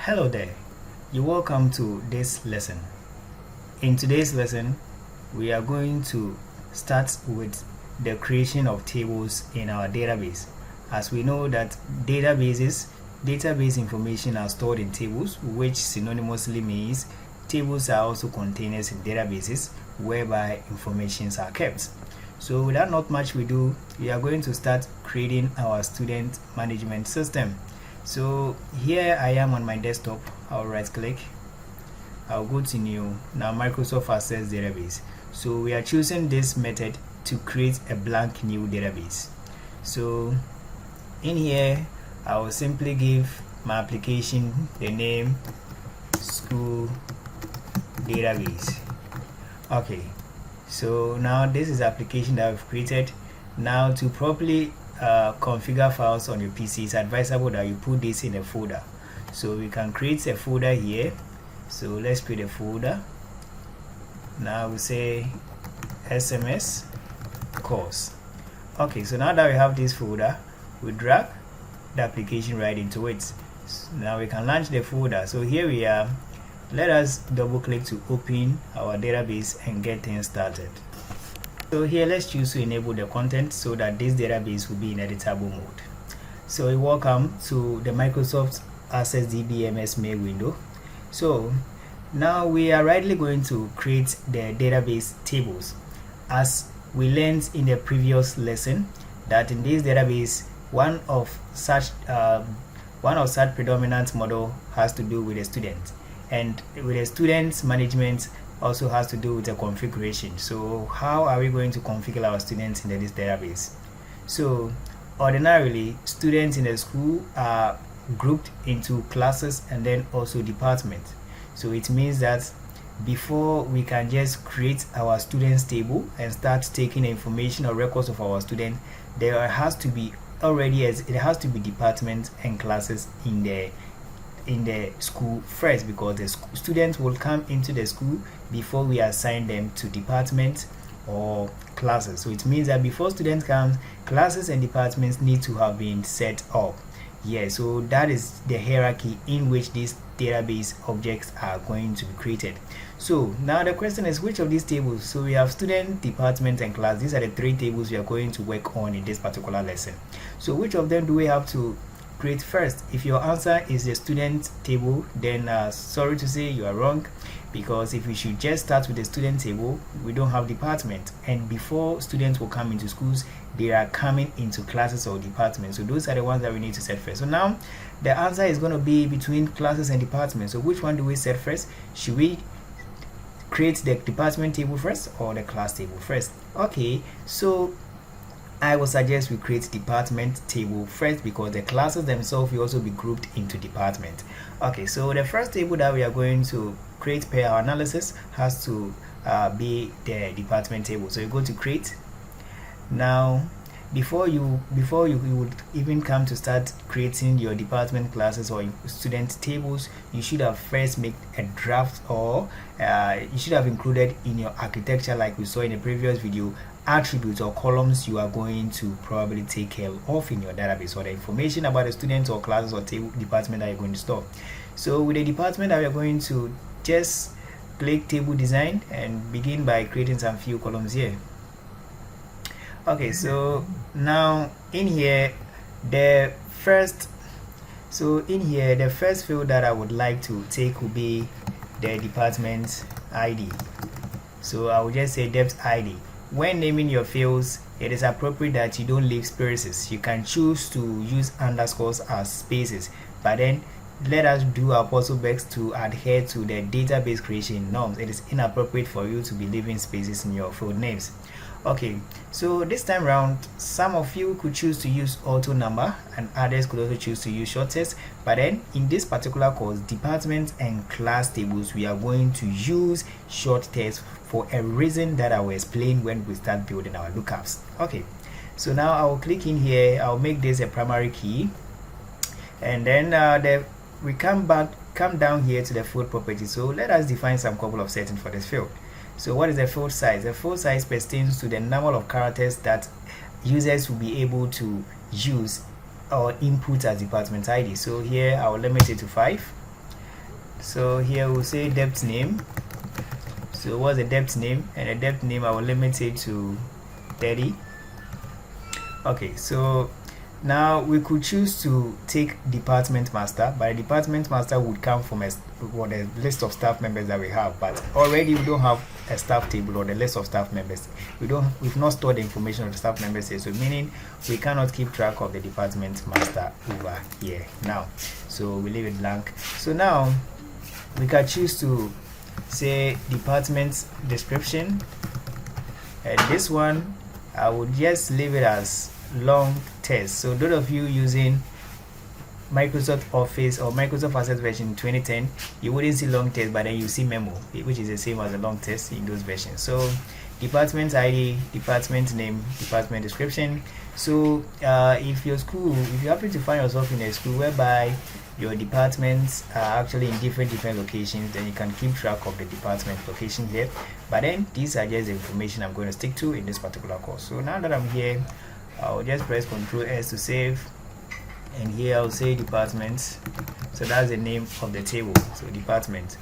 Hello there, you're welcome to this lesson. In today's lesson, we are going to start with the creation of tables in our database. As we know that database information are stored in tables, which synonymously means tables are also containers in databases whereby informations are kept. So without not much we do, we are going to start creating our student management system. So here I am on my desktop. I'll right click, I'll go to new. Now Microsoft Access database. So we are choosing this method to create a blank new database. So in here I will simply give my application the name school database. Okay, so now this is the application that we've created. Now to properly configure files on your PC, it's advisable that you put this in a folder. So we can create a folder here. So let's create a folder. Now we say SMS course. Okay, so now that we have this folder, we drag the application right into it. So now we can launch the folder. So here we are. Let us double click to open our database and get things started. So here let's choose to enable the content so that this database will be in editable mode. So welcome to the Microsoft Access DBMS main window. So now we are rightly going to create the database tables. As we learned in the previous lesson that in this database one of such predominant model has to do with a student, and with a student's management also has to do with the configuration. So how are we going to configure our students in this database? So ordinarily students in the school are grouped into classes and then also departments. So it means that before we can just create our students table and start taking information or records of our student, there has to be departments and classes in the school first, because the students will come into the school before we assign them to departments or classes. So it means that before students come, classes and departments need to have been set up. Yeah, so that is the hierarchy in which these database objects are going to be created. So now the question is, which of these tables? So we have student, department, and class. These are the three tables we are going to work on in this particular lesson. So which of them do we have to create first? If your answer is the student table, then sorry to say you are wrong, because if we should just start with the student table, we don't have department, and before students will come into schools, they are coming into classes or departments. So those are the ones that we need to set first. So now the answer is going to be between classes and departments. So which one do we set first? Should we create the department table first or the class table first? Okay, so I would suggest we create department table first, because the classes themselves will also be grouped into department. Okay, so the first table that we are going to create per our analysis has to be the department table. So you go to create. Now before you would even come to start creating your department classes or student tables, you should have first made a draft, or you should have included in your architecture, like we saw in the previous video, attributes or columns you are going to probably take care of in your database, or the information about the students or classes or department that you're going to store. So with the department that we are going to just click table design and begin by creating some few columns here. Okay, so now in here the first field that I would like to take will be the department ID. So I will just say depth ID. When naming your fields, it is appropriate that you don't leave spaces. You can choose to use underscores as spaces, but then let us do our possible best to adhere to the database creation norms. It is inappropriate for you to be leaving spaces in your field names. Okay, so this time around, some of you could choose to use auto number and others could also choose to use short text, but then in this particular course, department and class tables, we are going to use short text for a reason that I will explain when we start building our lookups. Okay, so now I will click in here. I'll make this a primary key, and then we come down here to the field property. So let us define some couple of settings for this field. So what is the field size? The field size pertains to the number of characters that users will be able to use or input as department ID. So here I will limit it to 5. So here we'll say depth name. So what's the depth name? And the depth name I will limit it to 30. Okay, so now we could choose to take department master, but the department master would come from a list of staff members that we have. But already we don't have a staff table or the list of staff members. We've not stored the information of the staff members here, so meaning we cannot keep track of the department master over here now. So we leave it blank. So now we can choose to say department description, and this one I would just leave it as long text. So those of you using Microsoft Office or Microsoft Access version 2010, you wouldn't see long text, but then you see memo, which is the same as a long text in those versions. So department ID, department name, department description. So if you happen to find yourself in a school whereby your departments are actually in different locations, then you can keep track of the department location here. But then these are just the information I'm going to stick to in this particular course. So now that I'm here, I'll just press Ctrl S to save, and here I'll say department. So that's the name of the table, so department.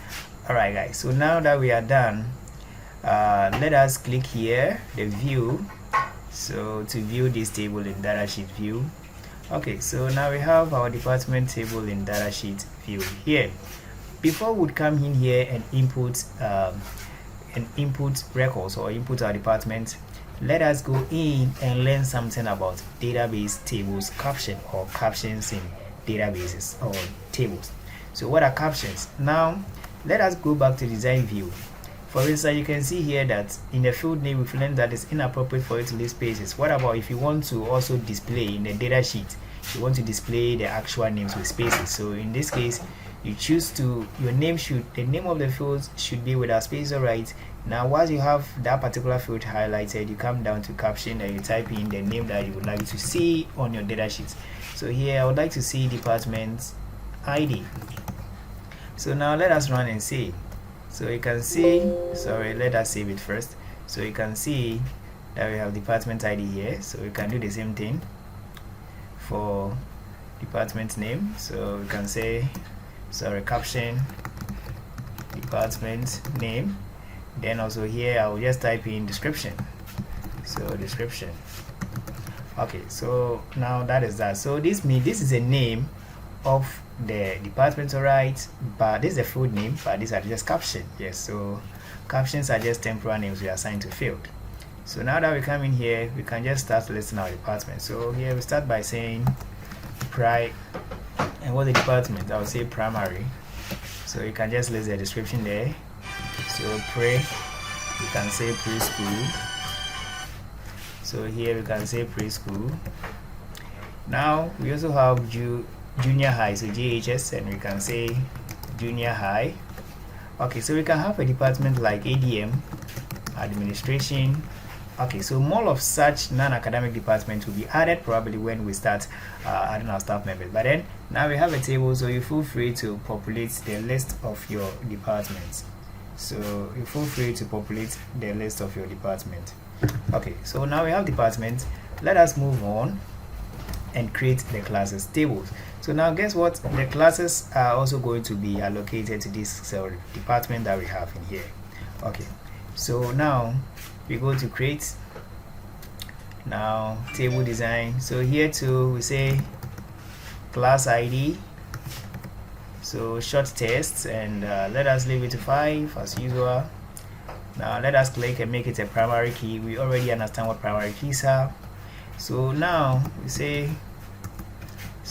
Alright guys, so now that we are done, let us click here, the view, so to view this table in datasheet view. Okay, so now we have our department table in datasheet view here. Before we would come in here and input records or input our department, let us go in and learn something about database tables caption or captions in databases or tables. So what are captions? Now let us go back to design view. For instance, you can see here that in the field name we've learned that it's inappropriate for you to leave spaces. What about if you want to also display in the data sheet, you want to display the actual names with spaces? So in this case, you choose to, the name of the field should be without space. Alright, now once you have that particular field highlighted, you come down to caption and you type in the name that you would like to see on your data sheet. So here I would like to see department ID. So now let us run and see. So you can see, let us save it first. So you can see that we have department ID here. So we can do the same thing for department name. So we can say caption department name. Then also here I will just type in description. So description. Okay, so now that is that. So this means this is a name of the department, alright, but this is a field name, but these are just captions. Yes, so captions are just temporary names we assign to field. So now that we come in here, we can just start listing our department. So here we start by saying and what's the department? I will say primary. So you can just list the description there. So you can say preschool. So here we can say preschool. Now we also have junior high, so JHS, and we can say junior high. Okay, so we can have a department like ADM, administration. Okay, so more of such non-academic departments will be added probably when we start adding our staff members. But then now we have a table, so you feel free to populate the list of your departments. So you feel free to populate the list of your department. Okay, so now we have departments. Let us move on and create the classes tables. So now guess what? The classes are also going to be allocated to this department that we have in here. Okay, so now we go to create. Now table design. So here too we say class ID. So short tests, and let us leave it to 5 as usual. Now let us click and make it a primary key. We already understand what primary keys are. So now we say,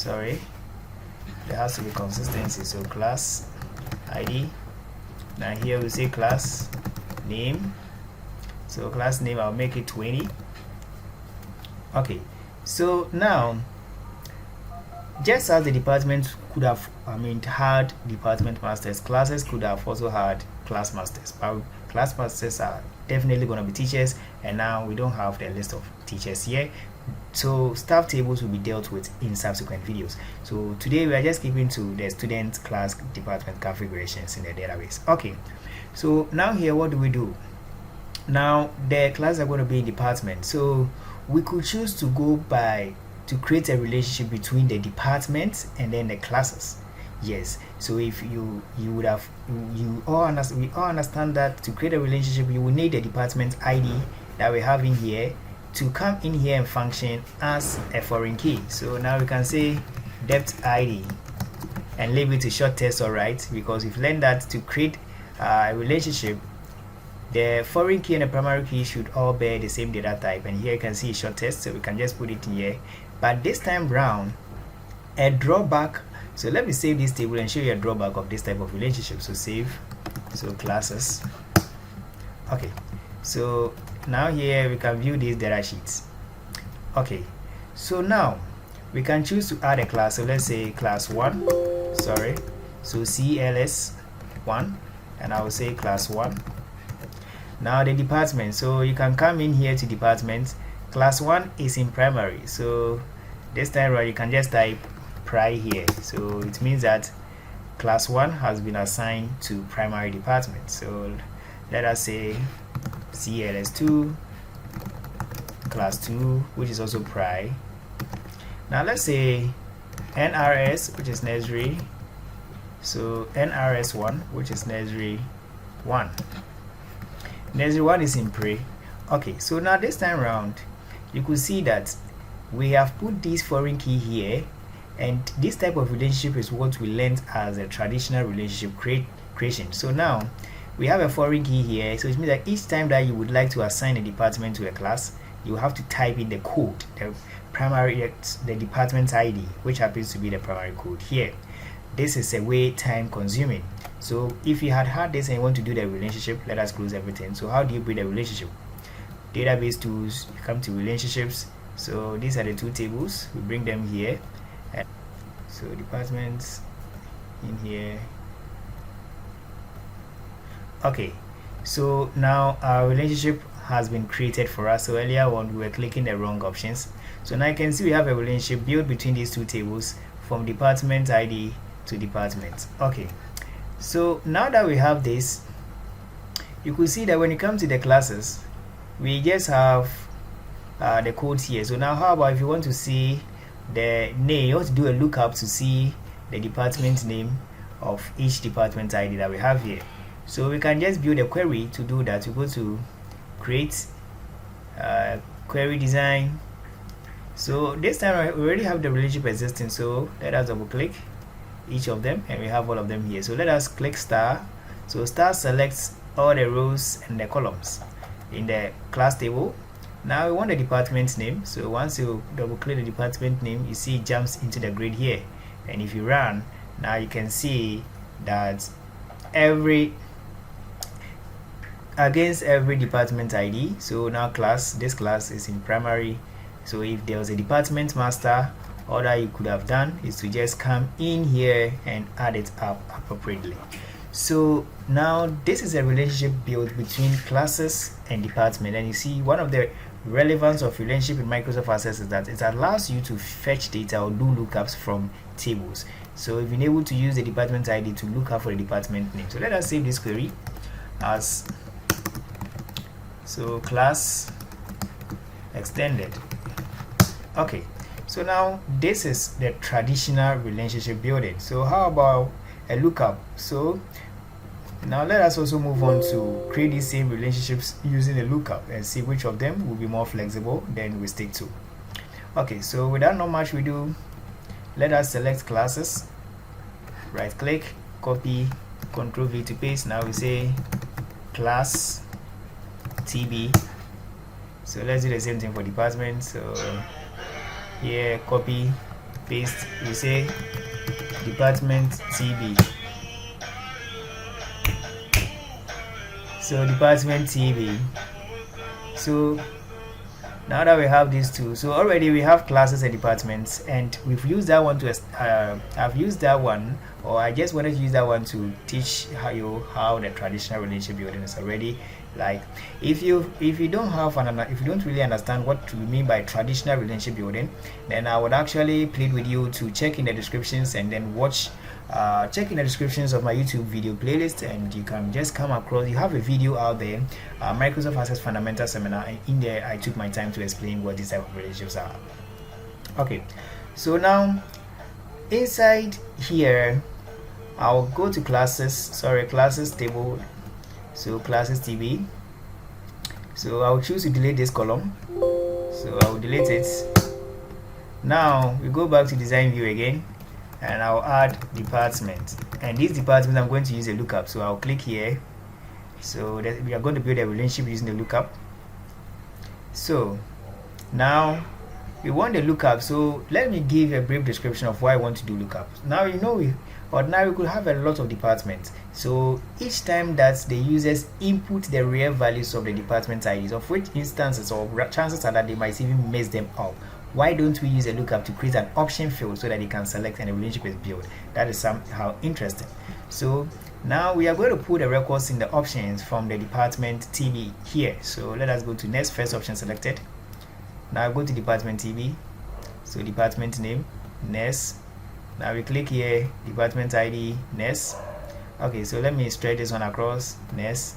there has to be consistency. So class ID. Now here we say class name. So class name, I'll make it 20. Okay, so now just as the department could have had department masters, classes could have also had class masters, but class masters are definitely going to be teachers, and now we don't have the list of teachers here. So staff tables will be dealt with in subsequent videos. So today we are just keeping to the student class department configurations in the database. Okay, so now here what do? Now the classes are going to be in department, so we could choose to go by to create a relationship between the departments and then the classes. Yes. So if you would have you all understand, we all understand that to create a relationship you will need a department ID that we have in here to come in here and function as a foreign key. So now we can say depth ID and leave it to short text, alright, because we've learned that to create a relationship the foreign key and the primary key should all bear the same data type, and here you can see short text, so we can just put it in here. But this time round, a drawback, so let me save this table and show you a drawback of this type of relationship. So save, so classes. Okay, so now here we can view these data sheets. Okay, so now we can choose to add a class. So let's say class 1, sorry, so CLS1, and I will say class 1. Now the department, so you can come in here to department. Class 1 is in primary, so this time around you can just type pri here. So it means that class 1 has been assigned to primary department. So let us say CLS2 class 2, which is also pri. Now let's say NRS, which is nursery, so NRS1, which is nursery 1. Nursery 1 is in pre. Okay, so now this time around you could see that we have put this foreign key here, and this type of relationship is what we learned as a traditional relationship creation. So now we have a foreign key here, so it means that each time that you would like to assign a department to a class, you have to type in the code, the department ID, which happens to be the primary code here. This is a way time consuming. So if you had this and you want to do the relationship, let us close everything. So how do you build a relationship? Database tools, you come to relationships. So these are the two tables, we bring them here. So departments in here. Okay, so now our relationship has been created for us. So earlier on we were clicking the wrong options. So now you can see we have a relationship built between these two tables from department ID to department. Okay, so now that we have this, you could see that when it comes to the classes, we just have the codes here. So now how about if you want to see the name, you want to do a lookup to see the department name of each department ID that we have here. So we can just build a query to do that. We go to create query design. So this time we already have the relationship existing, so let us double click each of them and we have all of them here. So let us click star. So star selects all the rows and the columns in the class table. Now we want the department name, so once you double click the department name, you see it jumps into the grid here, and if you run, now you can see that against every department ID. So now this class is in primary, so if there was a department master, all that you could have done is to just come in here and add it up appropriately. So now this is a relationship built between classes and department, and you see one of the relevance of relationship in Microsoft Access is that it allows you to fetch data or do lookups from tables. So you've been able to use the department ID to look up for the department name. So let us save this query as so class extended. Okay, so now this is the traditional relationship building. So how about a lookup? So now let us also move on to create these same relationships using a lookup and see which of them will be more flexible than we stick to. Okay, so without not much we do, let us select classes, right click, copy, Ctrl V to paste. Now we say class TB. So let's do the same thing for department. So here, copy, paste, we say department TB. So department TB. So now that we have these two, so already we have classes and departments, and we've used that one to I've used that one, or I just wanted to use that one to teach how the traditional relationship building is already. Like if you don't really understand what we mean by traditional relationship building, then I would actually plead with you to check in the descriptions and then check in the descriptions of my YouTube video playlist, and you can just come across, you have a video out there, Microsoft Access Fundamental Seminar, and in there I took my time to explain what these type of relationships are. Okay, so now inside here I'll go to classes table, so classes TB. So I'll choose to delete this column, so I'll delete it. Now we go back to design view again, and I'll add department, and this department I'm going to use a lookup, so I'll click here. So that we are going to build a relationship using the lookup. So now we want the lookup, so let me give a brief description of why I want to do lookup. Now ordinarily we could have a lot of departments, so each time that the users input the real values of the department IDs, of which instances or chances are that they might even mess them up, why don't we use a lookup to create an option field so that they can select and a relationship is built? That is somehow interesting. So now we are going to put the records in the options from the department TB here. So let us go to next, first option selected. Now go to department TB, so department name, next. Now we click here, department ID, next. Okay, so let me stretch this one across, next.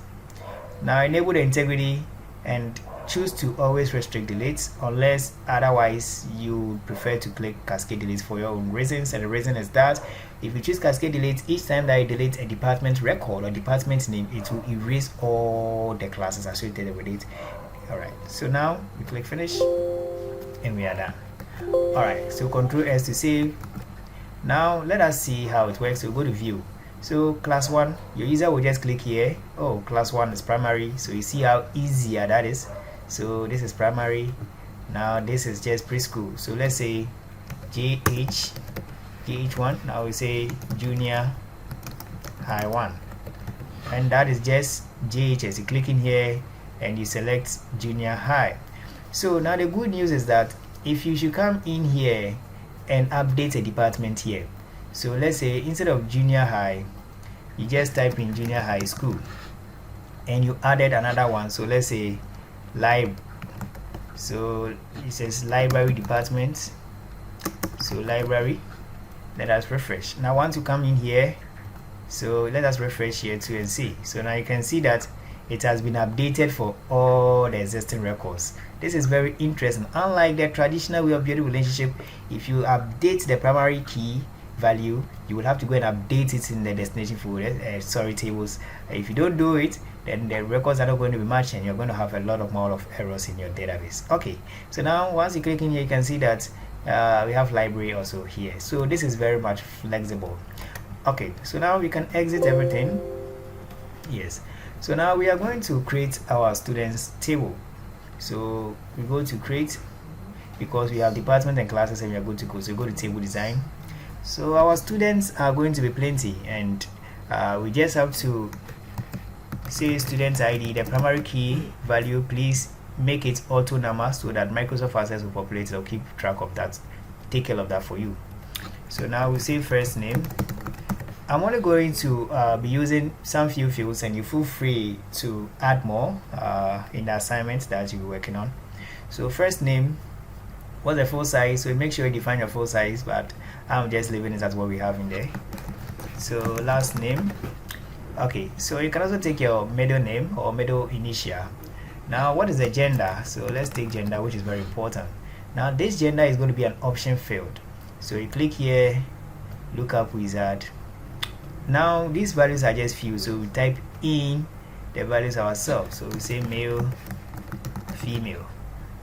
Now enable the integrity and choose to always restrict deletes unless otherwise you prefer to click cascade deletes for your own reasons. And the reason is that if you choose cascade deletes, each time that you delete a department record or department name, it will erase all the classes associated with it. Alright, so now we click finish and we are done. Alright, so Ctrl S to save. Now let us see how it works. So go to view. So class 1, your user will just click here. Oh, class 1 is primary, so you see how easier that is. So this is primary. Now this is just preschool. So let's say GH1. Now we say junior high 1, and that is just JHS. You click in here and you select junior high. So now the good news is that if you should come in here and update a department here, so let's say instead of junior high, you just type in junior high school and you added another one. So let's say lib, so it says library department, so library. Let us refresh. Now once you come in here, so let us refresh here too and see. So now you can see that it has been updated for all the existing records. This is very interesting. Unlike the traditional way of building relationship, if you update the primary key value, you will have to go and update it in the destination folder, tables. If you don't do it, then the records are not going to be matched and you're going to have a lot of errors in your database. Okay, so now once you click in here, you can see that we have library also here. So this is very much flexible. Okay, so now we can exit everything. Yes, so now we are going to create our students table. So we go to create, because we have department and classes and we are good to go. So we go to table design. So our students are going to be plenty, and we just have to say student ID, the primary key value, please make it auto number so that Microsoft Access will populate it or keep track of that, take care of that for you. So now we say first name. I'm only going to be using some few fields, and you feel free to add more in the assignment that you're working on. So first name, what's the full size? So make sure you define your full size, but I'm just leaving it as what we have in there. So last name. Okay, so you can also take your middle name or middle initial. Now what is the gender? So let's take gender, which is very important. Now this gender is going to be an option field. So you click here, lookup wizard. Now these values are just few, so we type in the values ourselves. So we say male, female.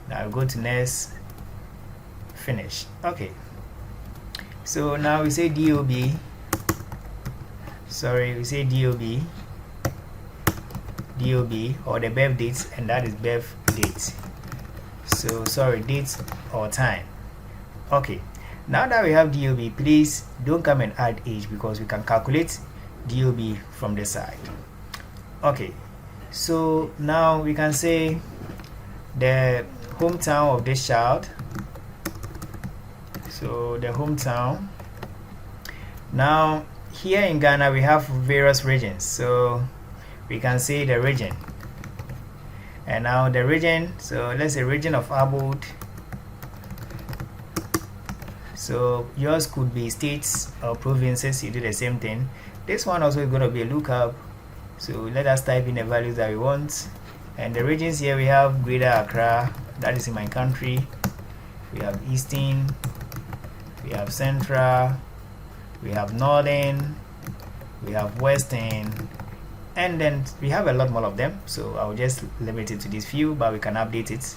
Now we go to next, finish. Okay, so now we say DOB, we say DOB or the birth dates, and that is birth date. So date or time. Okay, now that we have DOB, please don't come and add age, because we can calculate DOB from the side. Okay, so now we can say the hometown of this child. So the hometown. Now here in Ghana we have various regions, so we can say the region. And now the region, so let's say region of Abode. So yours could be states or provinces, you do the same thing. This one also is going to be a lookup, so let us type in the values that we want. And the regions here we have Greater Accra, that is in my country. We have Eastern, we have Central, we have Northern, we have Western, and then we have a lot more of them, so I'll just limit it to these few, but we can update it.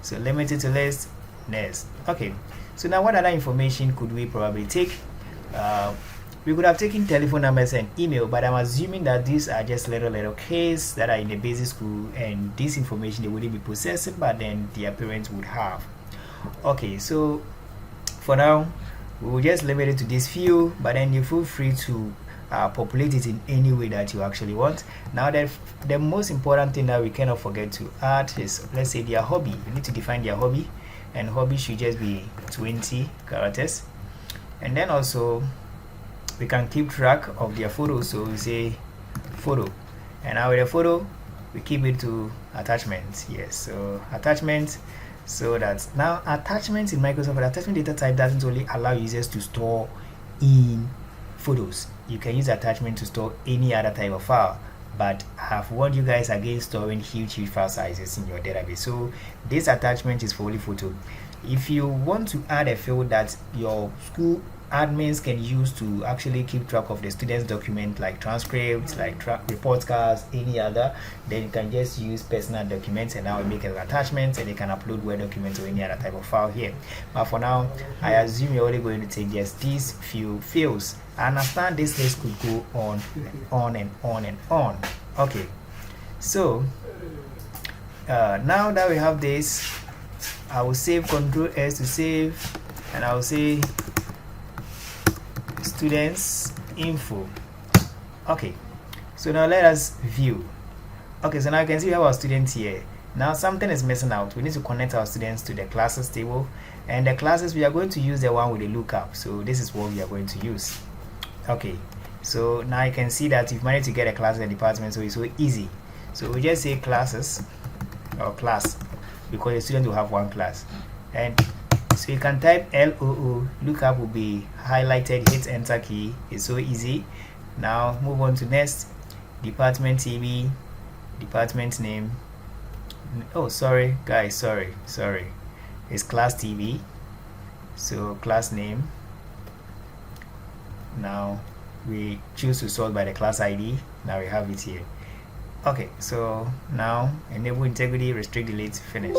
So limit it to list, next. Okay, so now what other information could we probably take? We could have taken telephone numbers and email, but I'm assuming that these are just little kids that are in the basic school, and this information they wouldn't be possessing, but then their parents would have. Okay, so for now we will just limit it to this few, but then you feel free to populate it in any way that you actually want. Now the most important thing that we cannot forget to add is, let's say, their hobby. You need to define their hobby, and hobby should just be 20 characters. And then also we can keep track of their photos, so we say photo, and now with the photo we keep it to attachments. Yes, so attachments. So that now attachments in Microsoft, attachment data type doesn't only allow users to store in photos. You can use attachment to store any other type of file, but I have warned you guys against storing huge file sizes in your database. So this attachment is for only photo. If you want to add a field that your school admins can use to actually keep track of the students' document, like transcripts, like report cards, any other, then you can just use personal documents, and now we make an attachment, and you can upload Word documents or any other type of file here. But for now, I assume you're only going to take just these few fields. I understand this list could go on and on and on and on. Okay, so now that we have this, I will save, Control S to save, and I will say students info. Okay, so now let us view. Okay, so now you can see we have our students here. Now something is missing out. We need to connect our students to the classes table, and the classes we are going to use the one with the lookup. So this is what we are going to use. Okay, so now you can see that we've managed to get a class in the department, so it's so easy. So we just say classes or class, because the student will have one class, and so you can type LOO, lookup will be highlighted, hit enter key. It's so easy. Now move on to next, department TV, department name. Oh, sorry guys, sorry, it's class TV. So class name. Now we choose to sort by the class ID. Now we have it here. Okay, so now enable integrity, restrict, delete, finish.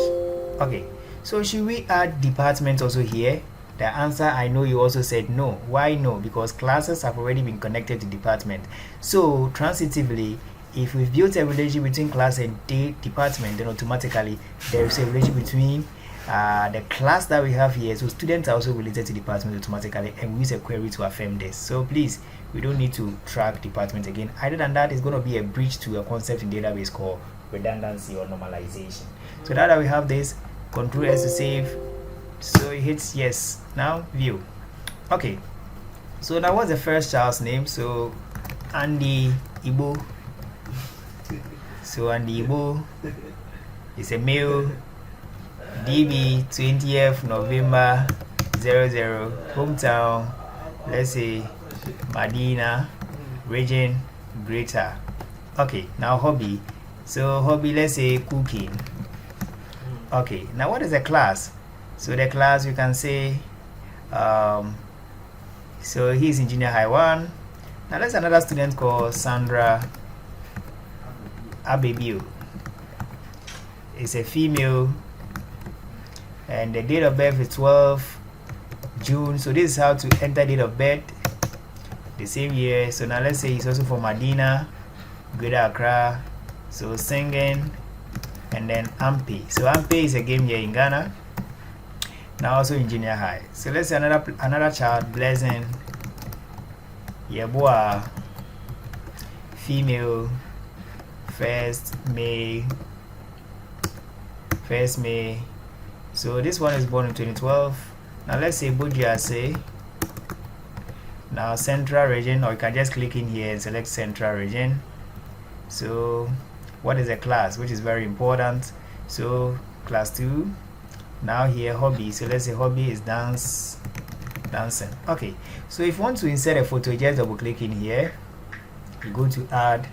Okay, so should we add department also here? The answer, I know you also said no. Why no? Because classes have already been connected to department. So transitively, if we've built a relationship between class and department, then automatically there is a relationship between the class that we have here. So students are also related to department automatically, and we use a query to affirm this. So please, we don't need to track department again. Other than that, it's going to be a breach to a concept in database called redundancy or normalization. So now that we have this, Control S to save. So it hits yes. Now view. Okay, so now what's the first child's name? So Andy Ibo. So Andy Ibo is a male. DB 20th November 00. Hometown, let's say Medina, region Greater. Okay, now hobby. So hobby, let's say cooking. Okay, now what is the class? So the class, you can say so he's in junior high 1. Now let's another student called Sandra Abebiu. It's a female, and the date of birth is 12 June. So this is how to enter date of birth, the same year. So now let's say he's also from Medina, Greater Accra. So singing, and then Ampe. So Ampe is a game here in Ghana. Now also in junior high. So let's say another child, Blessing Yeboah, female, 1st May. So this one is born in 2012. Now let's say Bujiase. Now central region, or you can just click in here and select central region. So what is the class, which is very important? So class 2. Now here hobby. So let's say hobby is dancing. Okay, so if you want to insert a photo, just double click in here, you go to add,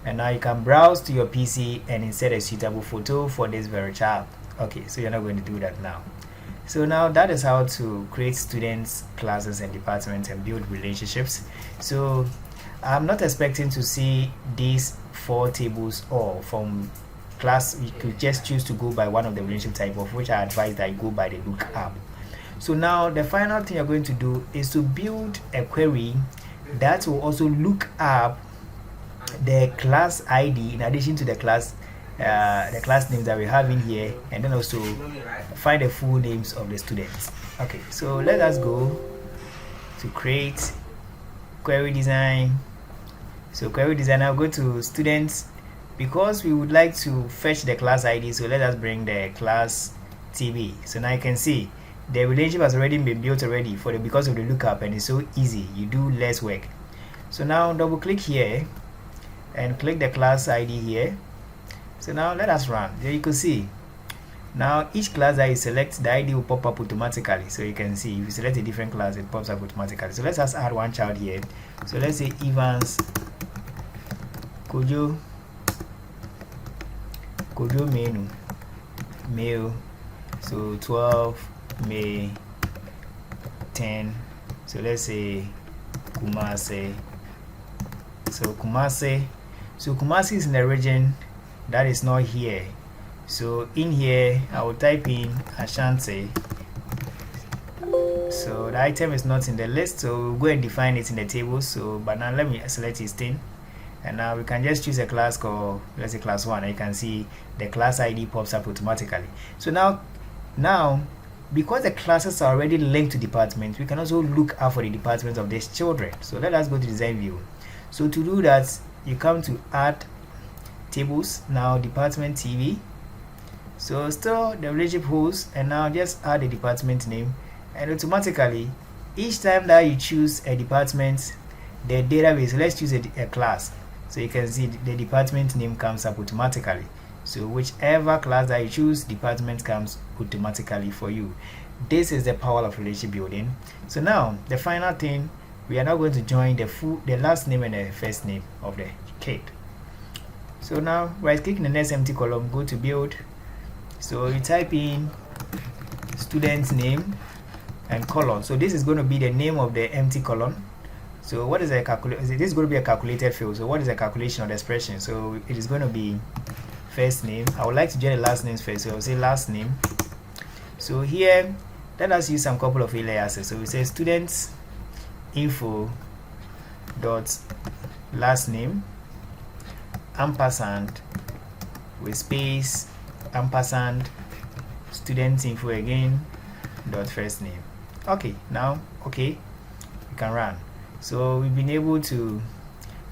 and now you can browse to your PC and insert a suitable photo for this very child. Okay, so you're not going to do that now. So now that is how to create students, classes, and departments and build relationships. So I'm not expecting to see these 4 tables all from class. You could just choose to go by one of the relationship type, of which I advise that you go by the lookup. So now the final thing you're going to do is to build a query that will also look up the class ID in addition to the class names that we have in here, and then also find the full names of the students. Okay, so let us go to create query design. So query design, I'll go to students because we would like to fetch the class ID. So let us bring the class TB. So now you can see the relationship has already been built already because of the lookup, and it's so easy. You do less work. So now double click here and click the class ID here. So now let us run. There you can see now each class that you select, the ID will pop up automatically. So you can see if you select a different class, it pops up automatically. So let's just add one child here. So let's say Evans Kojo Menu male. So 12 May 10. So let's say Kumasi. So Kumasi is in the region that is not here. So in here I will type in Ashanti. So the item is not in the list, so we'll go and define it in the table. So but now let me select his thing, and now we can just choose a class called, let's say, class 1, and you can see the class ID pops up automatically. So now because the classes are already linked to departments, we can also look out for the departments of these children. So let us go to design view. So to do that, you come to add tables, now department TV. So store the relationship host, and now just add the department name, and automatically each time that you choose a department, the database, let's choose a class, so you can see the department name comes up automatically. So whichever class that you choose, department comes automatically for you. This is the power of relationship building. So now the final thing, we are now going to join the last name and the first name of the kid. So now right click in the next empty column, go to build. So you type in student's name and colon. So this is going to be the name of the empty column. So what is a calculation? This is going to be a calculated field. So what is a calculation of the expression? So it is going to be first name. I would like to join the last names first, so I'll say last name. So here let us use some couple of aliases. So we say students info dot last name ampersand with space ampersand student info again dot first name. Okay, now you can run. So we've been able to,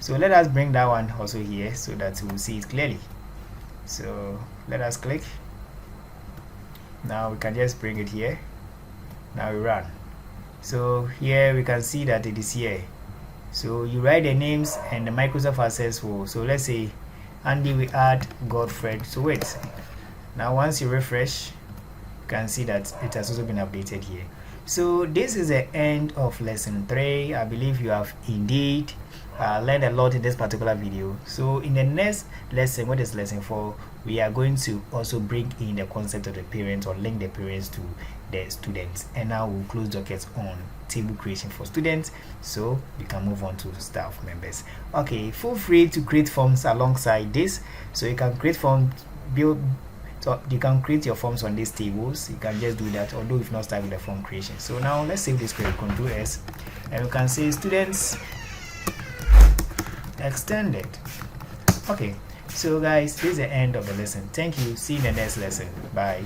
so let us bring that one also here so that we'll see it clearly. So let us click. Now we can just bring it here. Now we run. So here we can see that it is here. So you write the names and the Microsoft Access will. So let's say Andy, we add Godfred. So wait. Now once you refresh, you can see that it has also been updated here. So this is the end of lesson 3. I believe you have indeed learned a lot in this particular video. So in the next lesson, what is lesson 4, we are going to also bring in the concept of the parents, or link the parents to the students, and now we'll close dockets on table creation for students, so we can move on to staff members. Okay, feel free to create forms alongside this. So you can create forms, so you can create your forms on these tables. You can just do that, although if not start with the form creation. So now let's save this query, Control S, and we can say students extended. Okay, so guys, this is the end of the lesson. Thank you. See you in the next lesson. Bye.